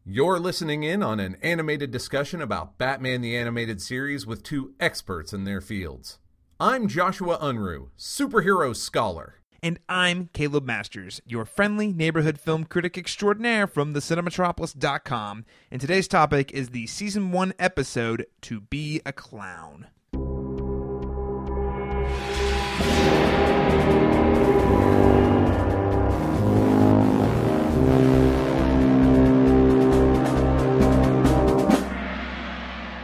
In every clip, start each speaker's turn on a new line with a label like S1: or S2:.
S1: You're listening in on an animated discussion about Batman the Animated Series with two experts in their fields. I'm Joshua Unruh, superhero scholar.
S2: And I'm Caleb Masters, your friendly neighborhood film critic extraordinaire from thecinematropolis.com. And today's topic is the Season 1 episode, To Be a Clown.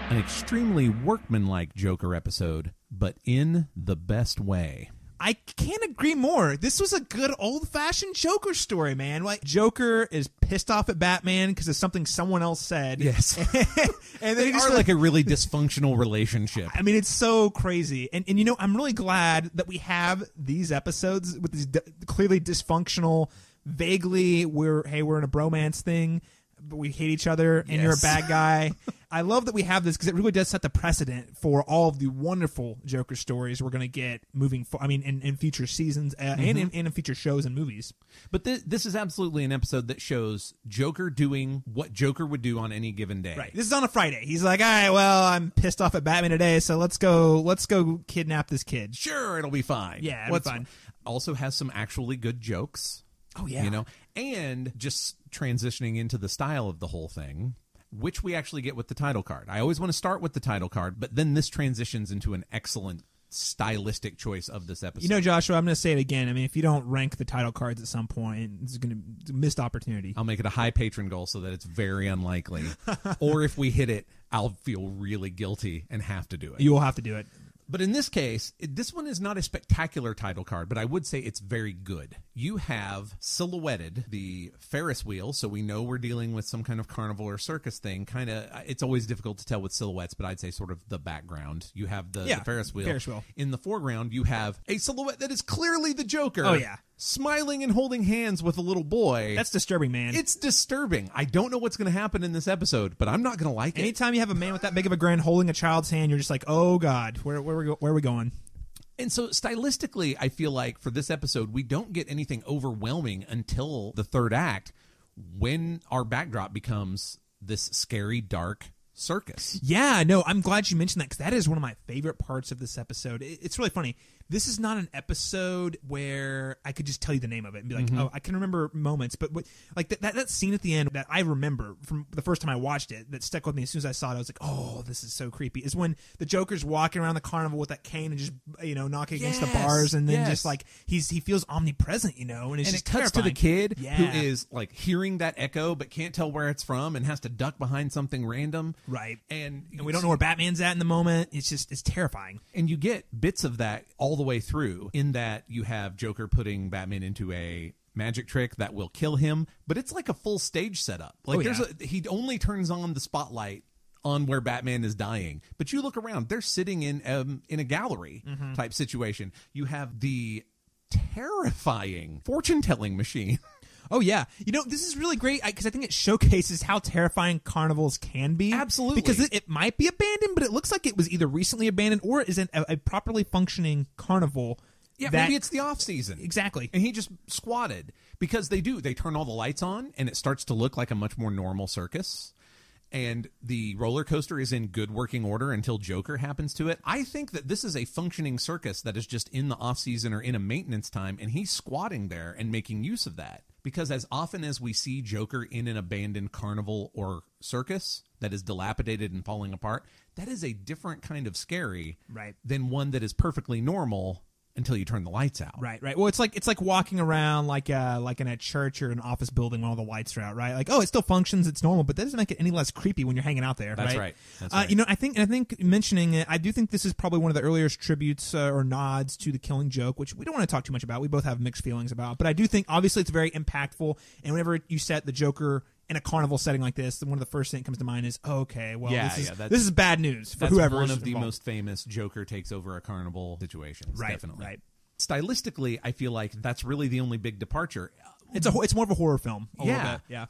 S3: An extremely workmanlike Joker episode, but in the best way.
S4: I can't agree more. This was a good old-fashioned Joker story, man. Like, Joker is pissed off at Batman because of something someone else said.
S3: Yes.
S4: And
S3: They are like a really dysfunctional relationship.
S4: I mean, it's so crazy. And you know, I'm really glad that we have these episodes with these clearly dysfunctional, vaguely, we're in a bromance thing, but we hate each other, and
S3: Yes.
S4: you're a bad guy. I love that we have this because it really does set the precedent for all of the wonderful Joker stories we're going to get moving forward. I mean, in future seasons and in future shows and movies.
S3: But this is absolutely an episode that shows Joker doing what Joker would do on any given day.
S4: Right. This is on a Friday. He's like, all right, well, I'm pissed off at Batman today, so let's go kidnap this kid.
S3: Sure, it'll be fine.
S4: Yeah, it'll be fine.
S3: Also has some actually good jokes.
S4: Oh, yeah.
S3: You know, and just transitioning into the style of the whole thing, which we actually get with the title card. I always want to start with the title card, but then this transitions into an excellent stylistic choice of this episode.
S4: You know, Joshua, I'm going to say it again. I mean, if you don't rank the title cards at some point, it's going to be a missed opportunity.
S3: I'll make it a high patron goal so that it's very unlikely. Or if we hit it, I'll feel really guilty and have to do it.
S4: You will have to do it.
S3: But in this case, this one is not a spectacular title card, but I would say it's very good. You have silhouetted the Ferris wheel, so we know we're dealing with some kind of carnival or circus thing. It's always difficult to tell with silhouettes, but I'd say sort of the background. You have the Ferris wheel. In the foreground, you have a silhouette that is clearly the Joker.
S4: Oh, yeah.
S3: Smiling and holding hands with a little boy.
S4: That's disturbing, man.
S3: It's disturbing. I don't know what's going to happen in this episode, but I'm not going to like it.
S4: Anytime you have a man with that big of a grin holding a child's hand, you're just like, oh, God, where are we going?
S3: And so stylistically, I feel like for this episode, we don't get anything overwhelming until the third act when our backdrop becomes this scary, dark circus.
S4: Yeah, no, I'm glad you mentioned that because that is one of my favorite parts of this episode. It's really funny. This is not an episode where I could just tell you the name of it and be like, oh, I can remember moments. But like that scene at the end that I remember from the first time I watched it that stuck with me as soon as I saw it, I was like, oh, this is so creepy, is when the Joker's walking around the carnival with that cane and just, knocking against the bars and then just like he feels omnipresent, and it's just
S3: it cuts
S4: terrifying.
S3: to the kid who
S4: Yeah.
S3: is like hearing that echo but can't tell where it's from and has to duck behind something random.
S4: Right.
S3: And
S4: we don't know where Batman's at in the moment. It's terrifying.
S3: And you get bits of that all the way through, in that you have Joker putting Batman into a magic trick that will kill him, but it's like a full stage setup. Like he only turns on the spotlight on where Batman is dying, but you look around, they're sitting in a gallery type situation. You have the terrifying fortune-telling machine.
S4: Oh, yeah. This is really great because I think it showcases how terrifying carnivals can be.
S3: Absolutely.
S4: Because it might be abandoned, but it looks like it was either recently abandoned or isn't a properly functioning carnival.
S3: Yeah, maybe it's the off-season.
S4: Exactly.
S3: And he just squatted. Because they turn all the lights on, and it starts to look like a much more normal circus. And the roller coaster is in good working order until Joker happens to it. I think that this is a functioning circus that is just in the off-season or in a maintenance time, and he's squatting there and making use of that. Because as often as we see Joker in an abandoned carnival or circus that is dilapidated and falling apart, that is a different kind of scary than one that is perfectly normal until you turn the lights out.
S4: Right. Well, it's like walking around like in a church or an office building when all the lights are out, right? Like, oh, it still functions, it's normal, but that doesn't make it any less creepy when you're hanging out there.
S3: That's
S4: right.
S3: That's right.
S4: I think mentioning it, I do think this is probably one of the earliest tributes or nods to the Killing Joke, which we don't want to talk too much about. We both have mixed feelings about, but I do think obviously it's very impactful. And whenever you set the Joker in a carnival setting like this, one of the first things that comes to mind is, this is bad news for whoever.
S3: One of the most famous Joker takes over a carnival situations.
S4: Right,
S3: definitely.
S4: right.
S3: Stylistically, I feel like that's really the only big departure.
S4: It's more of a horror film. A little bit.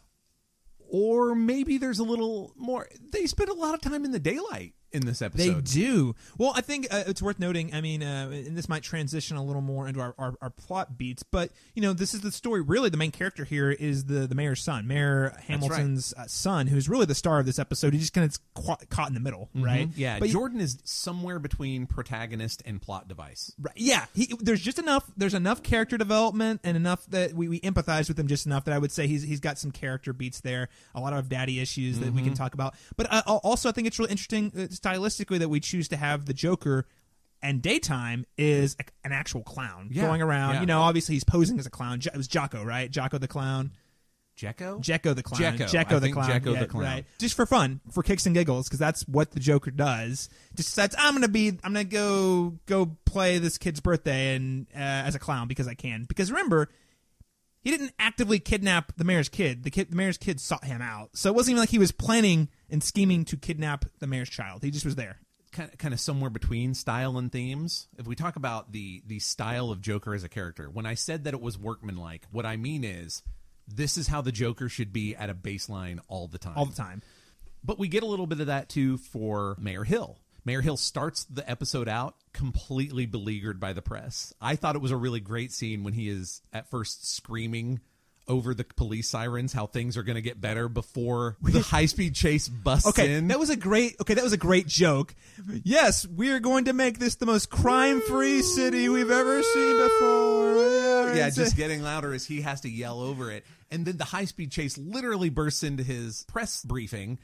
S3: Or maybe there's a little more. They spend a lot of time in the daylight in this
S4: They
S3: episode.
S4: do. Well, I think it's worth noting, I mean, and this might transition a little more into our plot beats, but, this is the story. Really, the main character here is the mayor's son, Mayor Hamilton's son, who's really the star of this episode. He just kind of caught in the middle, right?
S3: Yeah,
S4: but
S3: Jordan is somewhere between protagonist and plot device.
S4: Right. Yeah, there's enough character development and enough that we empathize with him just enough that I would say he's got some character beats there, a lot of daddy issues that we can talk about. But also I think it's really interesting stylistically that we choose to have the Joker and daytime is an actual clown going around.
S3: Yeah.
S4: Obviously he's posing as a clown. It was Jocko, right? Jocko the clown.
S3: Jekko?
S4: Jekko the clown.
S3: Jekko.
S4: Jekko
S3: I
S4: the
S3: think
S4: clown.
S3: Jekko
S4: Yeah,
S3: the clown.
S4: Right. Just for fun, for kicks and giggles, because that's what the Joker does. Just decides I'm gonna go play this kid's birthday and as a clown because I can. Because remember, he didn't actively kidnap the mayor's kid. The mayor's kid sought him out, so it wasn't even like he was planning and scheming to kidnap the mayor's child. He just was there.
S3: Kind of somewhere between style and themes. If we talk about the style of Joker as a character, when I said that it was workmanlike, what I mean is this is how the Joker should be at a baseline all the time.
S4: All the time.
S3: But we get a little bit of that too for Mayor Hill. Mayor Hill starts the episode out completely beleaguered by the press. I thought it was a really great scene when he is at first screaming over the police sirens how things are going to get better before the high-speed chase busts in.
S4: That was a great joke. Yes, we're going to make this the most crime-free city we've ever seen before.
S3: Yeah, just getting louder as he has to yell over it. And then the high-speed chase literally bursts into his press briefing.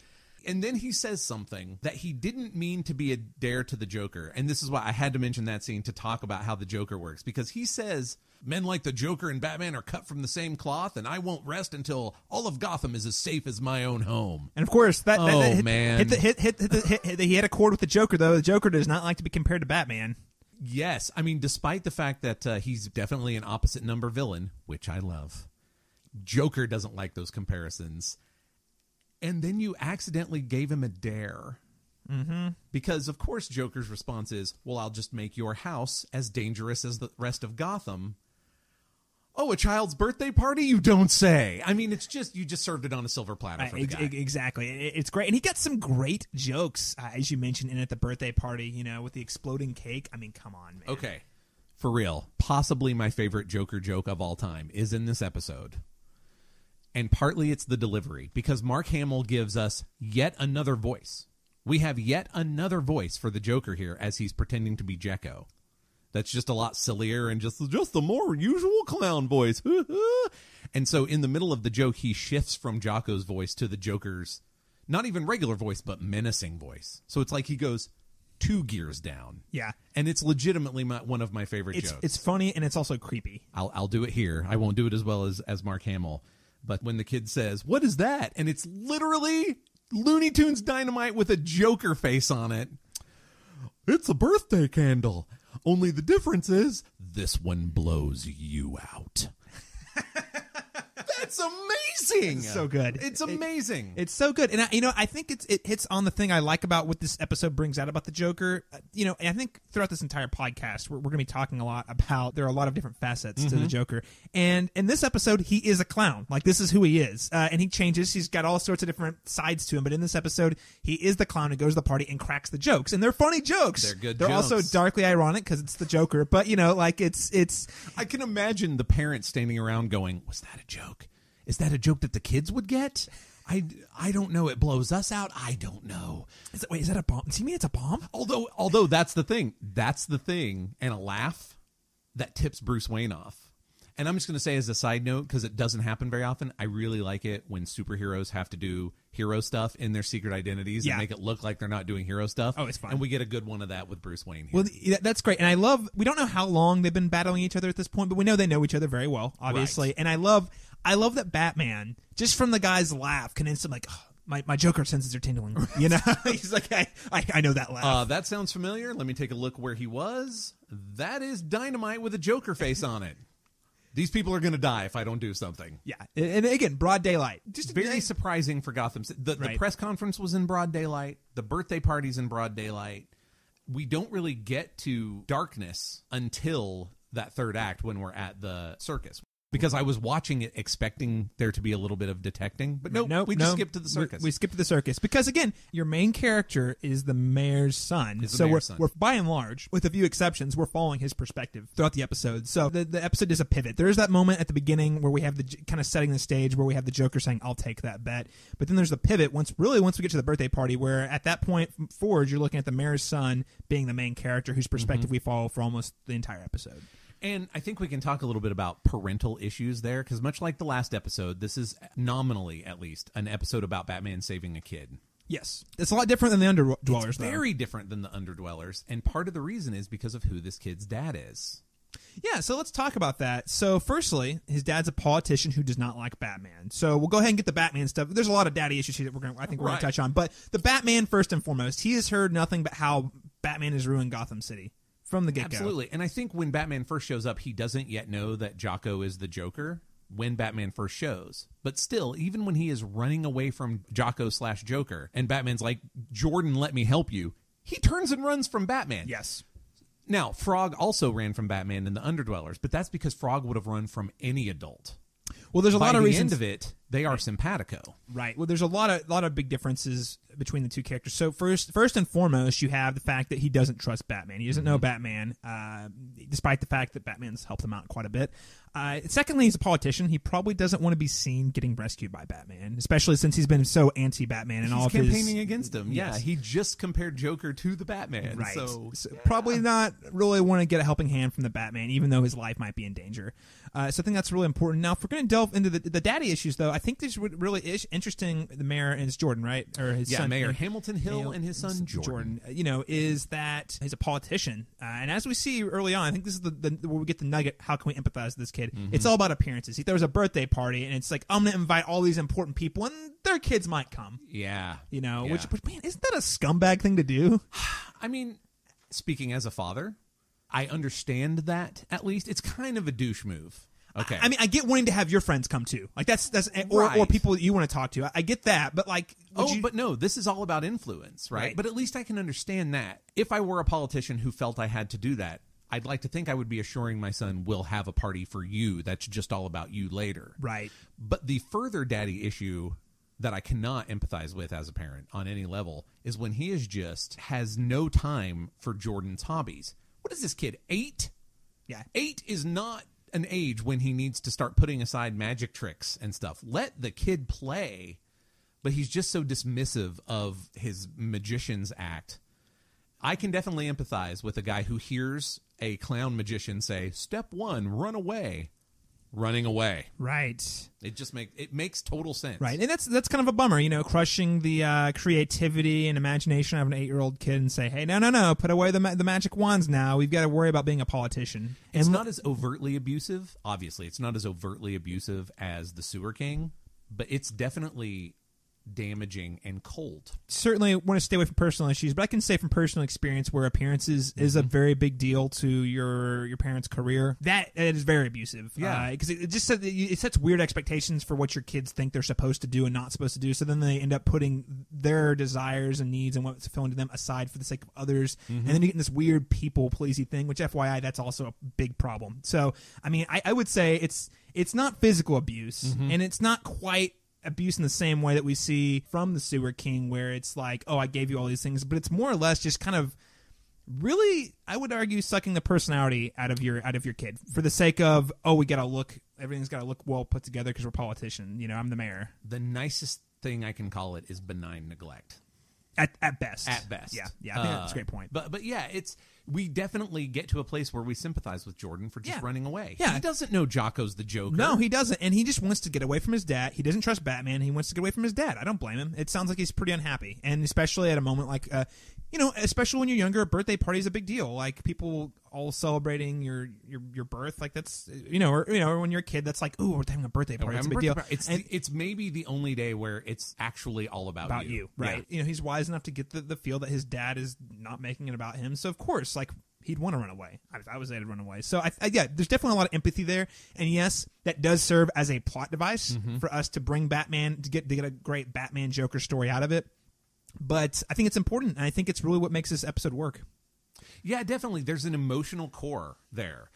S3: And then he says something that he didn't mean to be a dare to the Joker. And this is why I had to mention that scene to talk about how the Joker works. Because he says, men like the Joker and Batman are cut from the same cloth, and I won't rest until all of Gotham is as safe as my own home.
S4: And of course, that
S3: man.
S4: He had a chord with the Joker, though. The Joker does not like to be compared to Batman.
S3: Yes. I mean, despite the fact that he's definitely an opposite number villain, which I love, Joker doesn't like those comparisons. And then you accidentally gave him a dare. Mm-hmm. Because, of course, Joker's response is, well, I'll just make your house as dangerous as the rest of Gotham. Oh, a child's birthday party? You don't say. I mean, it's just, you just served it on a silver platter for the guy.
S4: Exactly. It's great. And he got some great jokes, as you mentioned, in at the birthday party, with the exploding cake. I mean, come on, man.
S3: Okay. For real. Possibly my favorite Joker joke of all time is in this episode. And partly it's the delivery, because Mark Hamill gives us yet another voice. We have yet another voice for the Joker here as he's pretending to be Jekko. That's just a lot sillier and just the more usual clown voice. And so in the middle of the joke, he shifts from Jocko's voice to the Joker's, not even regular voice, but menacing voice. So it's like he goes 2 gears down.
S4: Yeah.
S3: And it's legitimately one of my favorite jokes.
S4: It's funny and it's also creepy.
S3: I'll do it here. I won't do it as well as Mark Hamill. But when the kid says, what is that? And it's literally Looney Tunes Dynamite with a Joker face on it. It's a birthday candle. Only the difference is this one blows you out. That's amazing.
S4: It's so good.
S3: It's amazing.
S4: It's so good. And I think it hits on the thing I like about what this episode brings out about the Joker. And I think throughout this entire podcast, we're going to be talking a lot about, there are a lot of different facets to the Joker. And in this episode, he is a clown. Like, this is who he is. And he changes. He's got all sorts of different sides to him. But in this episode, he is the clown who goes to the party and cracks the jokes. And they're funny jokes.
S3: They're good
S4: They're
S3: jokes.
S4: also darkly ironic because it's the Joker. But, it's...
S3: I can imagine the parents standing around going, was that a joke? Is that a joke that the kids would get? I don't know. It blows us out. I don't know.
S4: Is that a bomb? Does he mean it's a bomb?
S3: Although that's the thing. That's the thing. And a laugh that tips Bruce Wayne off. And I'm just going to say as a side note, because it doesn't happen very often, I really like it when superheroes have to do hero stuff in their secret identities and make it look like they're not doing hero stuff.
S4: Oh, it's fun.
S3: And we get a good one of that with Bruce Wayne here.
S4: Well, that's great. And we don't know how long they've been battling each other at this point, but we know they know each other very well, obviously.
S3: Right.
S4: And I love that Batman, just from the guy's laugh, can instantly my Joker senses are tingling. He's like, I know that laugh.
S3: That sounds familiar. Let me take a look where he was. That is Dynamite with a Joker face on it. These people are going to die if I don't do something.
S4: Yeah. And again, broad daylight.
S3: Just very surprising for Gotham. The press conference was in broad daylight. The birthday party's in broad daylight. We don't really get to darkness until that third act when we're at the circus. because I was watching it expecting there to be a little bit of detecting, but we just skipped to the circus.
S4: We skipped to the circus because, again, your main character is the mayor's son. We're by and large, with a few exceptions, we're following his perspective throughout the episode. So the episode is a pivot. There is that moment at the beginning where we have the kind of setting the stage where we have the Joker saying, "I'll take that bet," but then there's the pivot once we get to the birthday party, where at that point forward you're looking at the mayor's son being the main character whose perspective we follow for almost the entire episode.
S3: And I think we can talk a little bit about parental issues there, because much like the last episode, this is nominally, at least, an episode about Batman saving a kid.
S4: Yes. It's a lot different than the Underdwellers,
S3: It's very different than the Underdwellers, and part of the reason is because of who this kid's dad is.
S4: Yeah, so let's talk about that. So, firstly, his dad's a politician who does not like Batman. So we'll go ahead and get the Batman stuff. There's a lot of daddy issues here that we're going to touch on. But the Batman, first and foremost, he has heard nothing but how Batman has ruined Gotham City from the get-go.
S3: Absolutely. And I think when Batman first shows up, he doesn't yet know that Jocko is the Joker when Batman first shows. But still, even when he is running away from Jocko/Joker, and Batman's like, "Jordan, let me help you," he turns and runs from Batman.
S4: Yes.
S3: Now, Frog also ran from Batman in the Underdwellers, but that's because Frog would have run from any adult.
S4: Well, there's a lot of reasons.
S3: By the end of it, they are simpatico.
S4: Right. Well, there's a lot of big differences between the two characters. So first and foremost, you have the fact that he doesn't trust Batman. He doesn't know Batman, despite the fact that Batman's helped him out quite a bit. Secondly, he's a politician. He probably doesn't want to be seen getting rescued by Batman, especially since he's been so anti-Batman and all of his
S3: campaigning against him.
S4: Yes.
S3: Yeah, he just compared Joker to the Batman.
S4: Right.
S3: So
S4: probably not really want to get a helping hand from the Batman, even though his life might be in danger. So I think that's really important. Now, if we're going to delve into the daddy issues, though, I think this would really interesting. The mayor and his Jordan, right, or his son,
S3: Mayor Hamilton Hill and his son Jordan.
S4: Is that he's a politician, and as we see early on, I think this is the where we get the nugget. How can we empathize with this kid? It's all about appearances. He throws a birthday party, and it's like, I'm going to invite all these important people, and their kids might come.
S3: Yeah,
S4: Which man, isn't that a scumbag thing to do?
S3: I mean, speaking as a father, I understand that. At least it's kind of a douche move. Okay.
S4: I mean, I get wanting to have your friends come too. Like that's
S3: right.
S4: or people that you want to talk to. I get that, but like,
S3: but no, this is all about influence, right? But at least I can understand that. If I were a politician who felt I had to do that, I'd like to think I would be assuring my son, we'll have a party for you. That's just all about you later.
S4: Right.
S3: But the further daddy issue that I cannot empathize with as a parent on any level is when he has no time for Jordan's hobbies. What is this kid, 8?
S4: Yeah.
S3: 8 is not an age when he needs to start putting aside magic tricks and stuff. Let the kid play, but he's just so dismissive of his magician's act. I can definitely empathize with a guy who hears a clown magician say, "Step 1, run away." Running away.
S4: Right.
S3: It makes total sense.
S4: Right. And that's kind of a bummer, crushing the creativity and imagination of an 8-year-old kid and say, "Hey, no, put away the magic wands now. We've got to worry about being a politician."
S3: It's not as overtly abusive. Obviously, it's not as overtly abusive as the Sewer King, but it's definitely damaging and cold.
S4: Certainly want to stay away from personal issues, but I can say from personal experience where appearances is a very big deal to your parents' career. That is very abusive.
S3: Yeah,
S4: because it just it sets weird expectations for what your kids think they're supposed to do and not supposed to do. So then they end up putting their desires and needs and what's fulfilling to them aside for the sake of others, and then you get this weird people pleasing thing. Which, FYI, that's also a big problem. So I mean, I would say it's not physical abuse, and it's not quite abuse in the same way that we see from the Sewer King, where it's like, "Oh, I gave you all these things," but it's more or less just kind of really, I would argue, sucking the personality out of your kid for the sake of, everything's got to look well put together because we're politician. I'm the mayor.
S3: The nicest thing I can call it is benign neglect.
S4: At best.
S3: At best.
S4: Yeah. I think that's a great point.
S3: But yeah, we definitely get to a place where we sympathize with Jordan for just running away.
S4: Yeah.
S3: He doesn't know Jocko's the Joker.
S4: No, he doesn't. And he just wants to get away from his dad. He doesn't trust Batman. He wants to get away from his dad. I don't blame him. It sounds like he's pretty unhappy. And especially at a moment like, especially when you're younger, a birthday party is a big deal. Like people all celebrating your birth. Like that's, or when you're a kid, that's like, ooh, we're having a birthday party. It's a big deal.
S3: It's maybe the only day where it's actually all about
S4: you. Right. Yeah. He's wise enough to get the feel that his dad is not making it about him. So of course, like, he'd want to run away. If I was there to run away. So there's definitely a lot of empathy there. And yes, that does serve as a plot device for us to bring Batman to get a great Batman Joker story out of it. But I think it's important, and I think it's really what makes this episode work.
S3: Yeah, definitely. There's an emotional core there,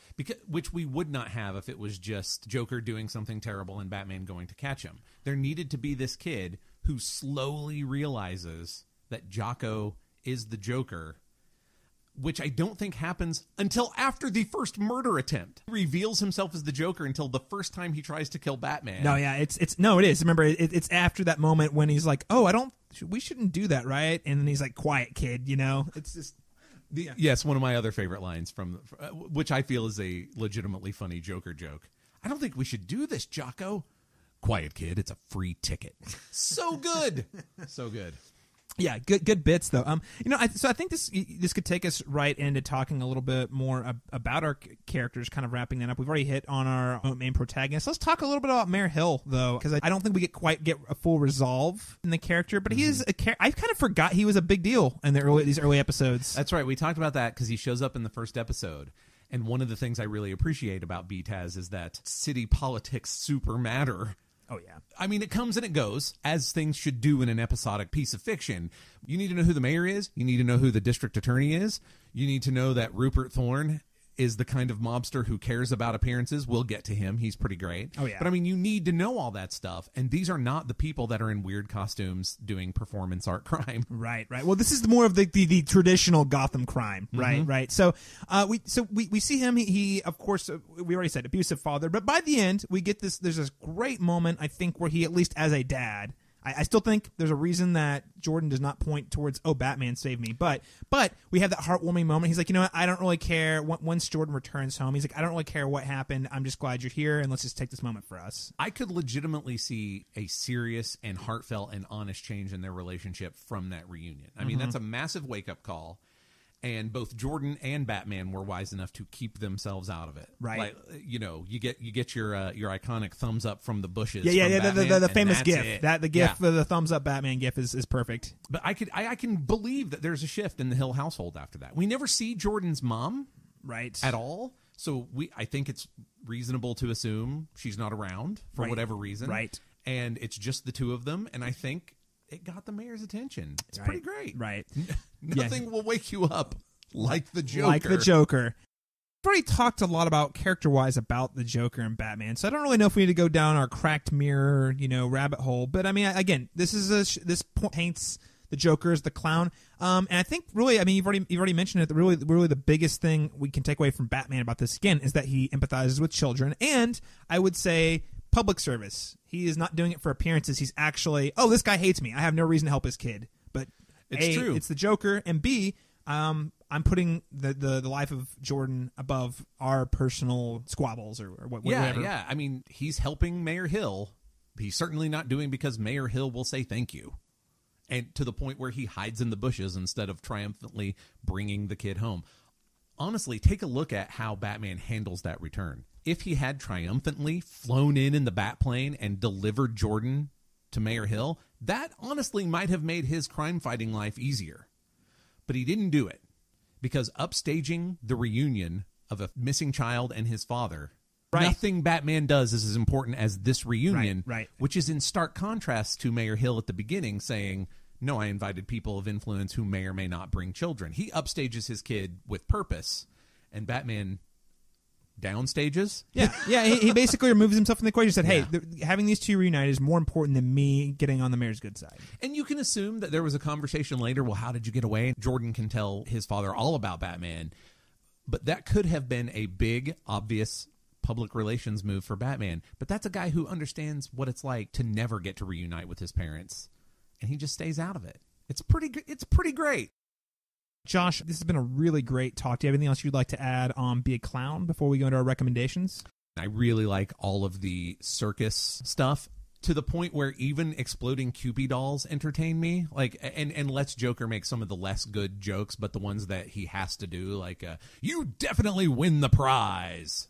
S3: which we would not have if it was just Joker doing something terrible and Batman going to catch him. There needed to be this kid who slowly realizes that Jocko is the Joker, which I don't think happens until after the first murder attempt. He reveals himself as the Joker until the first time he tries to kill Batman.
S4: No, yeah, it is. Remember, it's after that moment when he's like, "Oh, we shouldn't do that, right?" And then he's like, "Quiet, kid," It's just. Yeah.
S3: Yes, one of my other favorite lines which I feel is a legitimately funny Joker joke. "I don't think we should do this, Jocko." "Quiet, kid. It's a free ticket." So good. So good.
S4: Yeah, good bits though. So I think this could take us right into talking a little bit more about our characters, kind of wrapping that up. We've already hit on our main protagonist. Let's talk a little bit about Mayor Hill though, because I don't think we get a full resolve in the character. But he is I kind of forgot he was a big deal in these early episodes.
S3: That's right. We talked about that because he shows up in the first episode. And one of the things I really appreciate about BTAS is that city politics super matter.
S4: Oh, yeah.
S3: I mean, it comes and it goes, as things should do in an episodic piece of fiction. You need to know who the mayor is. You need to know who the district attorney is. You need to know that Rupert Thorne is the kind of mobster who cares about appearances. We'll get to him. He's pretty great.
S4: Oh, yeah.
S3: But, I mean, you need to know all that stuff. And these are not the people that are in weird costumes doing performance art crime.
S4: Right. Well, this is more of the traditional Gotham crime, right? Right. So we see him. He of course, we already said abusive father. But by the end, we get this. There's this great moment, I think, where he, at least as a dad, I still think there's a reason that Jordan does not point towards, "Oh, Batman saved me." But we have that heartwarming moment. He's like, "You know what? I don't really care." Once Jordan returns home, he's like, "I don't really care what happened. I'm just glad you're here, and let's just take this moment for us."
S3: I could legitimately see a serious and heartfelt and honest change in their relationship from that reunion. I mean, that's a massive wake-up call. And both Jordan and Batman were wise enough to keep themselves out of it.
S4: Right.
S3: Like, you get your iconic thumbs up from the bushes.
S4: Yeah.
S3: From Batman,
S4: the famous GIF.
S3: it.
S4: The GIF, the thumbs up Batman GIF is perfect.
S3: But I can believe that there's a shift in the Hill household after that. We never see Jordan's mom,
S4: right,
S3: at all. So I think it's reasonable to assume she's not around for whatever reason.
S4: Right.
S3: And it's just the two of them. And I think it got the mayor's attention. It's pretty great.
S4: Right.
S3: Nothing will wake you up like the Joker.
S4: We've already talked a lot about character-wise about the Joker and Batman, so I don't really know if we need to go down our cracked mirror, rabbit hole. But I mean, again, this paints the Joker as the clown, and I think really, I mean, you've already mentioned it. Really, the biggest thing we can take away from Batman about this again is that he empathizes with children, and I would say public service. He is not doing it for appearances. He's actually, "Oh, this guy hates me. I have no reason to help his kid." But
S3: it's true.
S4: It's the Joker, and B, I'm putting the life of Jordan above our personal squabbles or whatever.
S3: Yeah. I mean, he's helping Mayor Hill. He's certainly not doing because Mayor Hill will say thank you. And to the point where he hides in the bushes instead of triumphantly bringing the kid home. Honestly, take a look at how Batman handles that return. If he had triumphantly flown in the Batplane and delivered Jordan to Mayor Hill, that honestly might have made his crime-fighting life easier. But he didn't do it because upstaging the reunion of a missing child and his father, nothing Batman does is as important as this reunion, which is in stark contrast to Mayor Hill at the beginning saying, "No, I invited people of influence who may or may not bring children." He upstages his kid with purpose, and Batman downstages.
S4: He basically removes himself from the equation. He said, "Hey, having these two reunited is more important than me getting on the mayor's good side."
S3: And you can assume that there was a conversation later. Well, how did you get away? Jordan can tell his father all about Batman, but that could have been a big, obvious public relations move for Batman. But that's a guy who understands what it's like to never get to reunite with his parents, and he just stays out of it. It's pretty great.
S4: Josh, this has been a really great talk. Do you have anything else you'd like to add on Be a Clown before we go into our recommendations?
S3: I really like all of the circus stuff to the point where even exploding Cupid dolls entertain me. Like, and lets Joker make some of the less good jokes, but the ones that he has to do, like, "You definitely win the prize."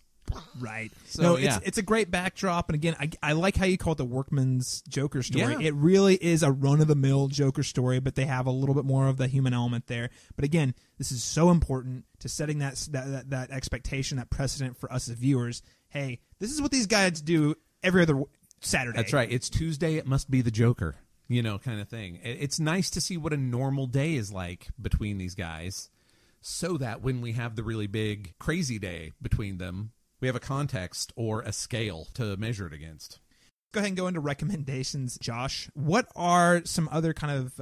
S4: Right.
S3: So,
S4: it's a great backdrop. And again, I like how you call it the workman's Joker story.
S3: Yeah.
S4: It really is a run-of-the-mill Joker story, but they have a little bit more of the human element there. But again, this is so important to setting that expectation, that precedent for us as viewers. Hey, this is what these guys do every other Saturday.
S3: That's right. It's Tuesday. It must be the Joker, kind of thing. It's nice to see what a normal day is like between these guys. so that when we have the really big crazy day between them, we have a context or a scale to measure it against.
S4: Go ahead and go into recommendations, Josh. What are some other kind of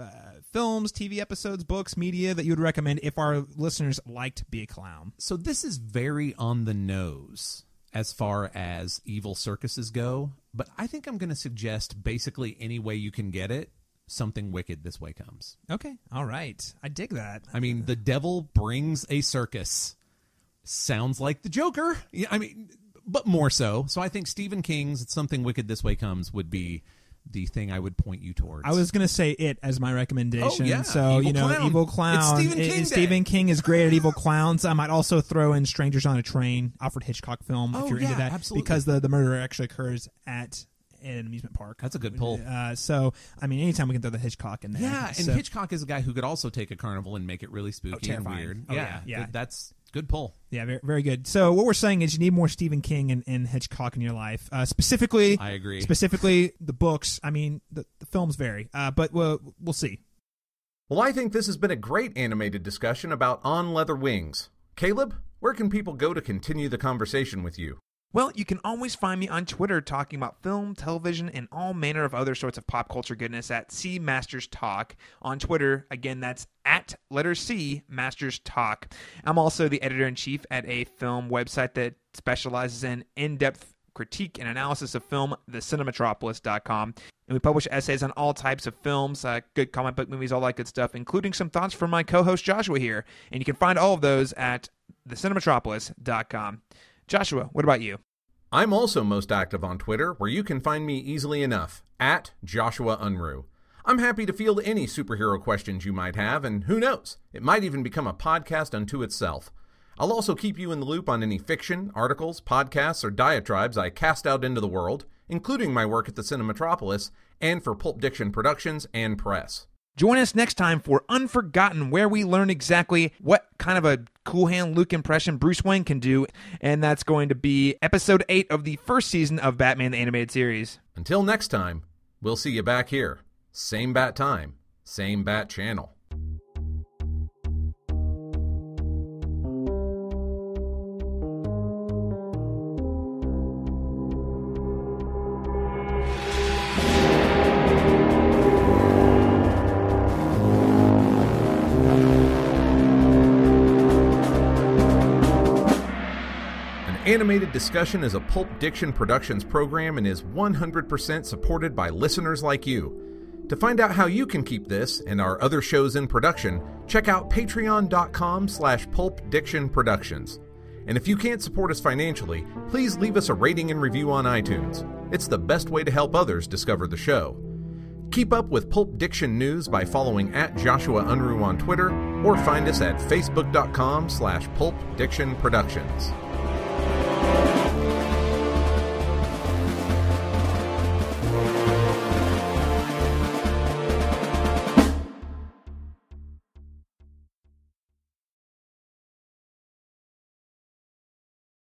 S4: films, TV episodes, books, media that you would recommend if our listeners liked Be a Clown?
S3: So this is very on the nose as far as evil circuses go, but I think I'm going to suggest basically any way you can get it, Something Wicked This Way Comes.
S4: Okay, all right. I dig that.
S3: I mean, the devil brings a circus. Sounds like the Joker. Yeah, I mean, but more so. So I think Stephen King's Something Wicked This Way Comes would be the thing I would point you towards.
S4: I was going to say it as my recommendation.
S3: Oh, yeah.
S4: So,
S3: Evil Clown.
S4: Evil Clown.
S3: It's Stephen King Day.
S4: Stephen King is great at evil clowns. I might also throw in Strangers on a Train, Alfred Hitchcock film, if you're into that.
S3: Absolutely.
S4: Because the murder actually occurs at an amusement park.
S3: That's a good pull.
S4: So, I mean, anytime we can throw the Hitchcock in there.
S3: Yeah, and
S4: so,
S3: Hitchcock is a guy who could also take a carnival and make it really spooky and
S4: terrifying.
S3: weird.
S4: Oh, yeah.
S3: That's good pull.
S4: Yeah, very, very good. So what we're saying is you need more Stephen King and Hitchcock in your life. Specifically,
S3: I agree.
S4: Specifically, the books. I mean, the films vary, but we'll see.
S1: Well, I think this has been a great animated discussion about On Leather Wings. Caleb, where can people go to continue the conversation with you?
S2: Well, you can always find me on Twitter talking about film, television, and all manner of other sorts of pop culture goodness at C Masters Talk. On Twitter, again, that's at letter C Masters Talk. I'm also the editor-in-chief at a film website that specializes in in-depth critique and analysis of film, thecinematropolis.com. And we publish essays on all types of films, good comic book movies, all that good stuff, including some thoughts from my co-host Joshua here. And you can find all of those at thecinematropolis.com. Joshua, what about you?
S1: I'm also most active on Twitter, where you can find me easily enough, at Joshua Unruh. I'm happy to field any superhero questions you might have, and who knows, it might even become a podcast unto itself. I'll also keep you in the loop on any fiction, articles, podcasts, or diatribes I cast out into the world, including my work at the Cinematropolis and for Pulp Diction Productions and Press.
S2: Join us next time for Unforgotten, where we learn exactly what kind of a cool hand Luke impression Bruce Wayne can do, and that's going to be episode 8 of the first season of Batman the Animated Series.
S1: Until next time, we'll see you back here. Same bat time, same bat channel. Animated Discussion is a Pulp Diction Productions program and is 100% supported by listeners like you. To find out how you can keep this and our other shows in production, check out patreon.com/pulpdictionproductions. And if you can't support us financially, please leave us a rating and review on iTunes. It's the best way to help others discover the show. Keep up with Pulp Diction news by following at Joshua Unruh on Twitter, or find us at facebook.com/pulpdictionproductions.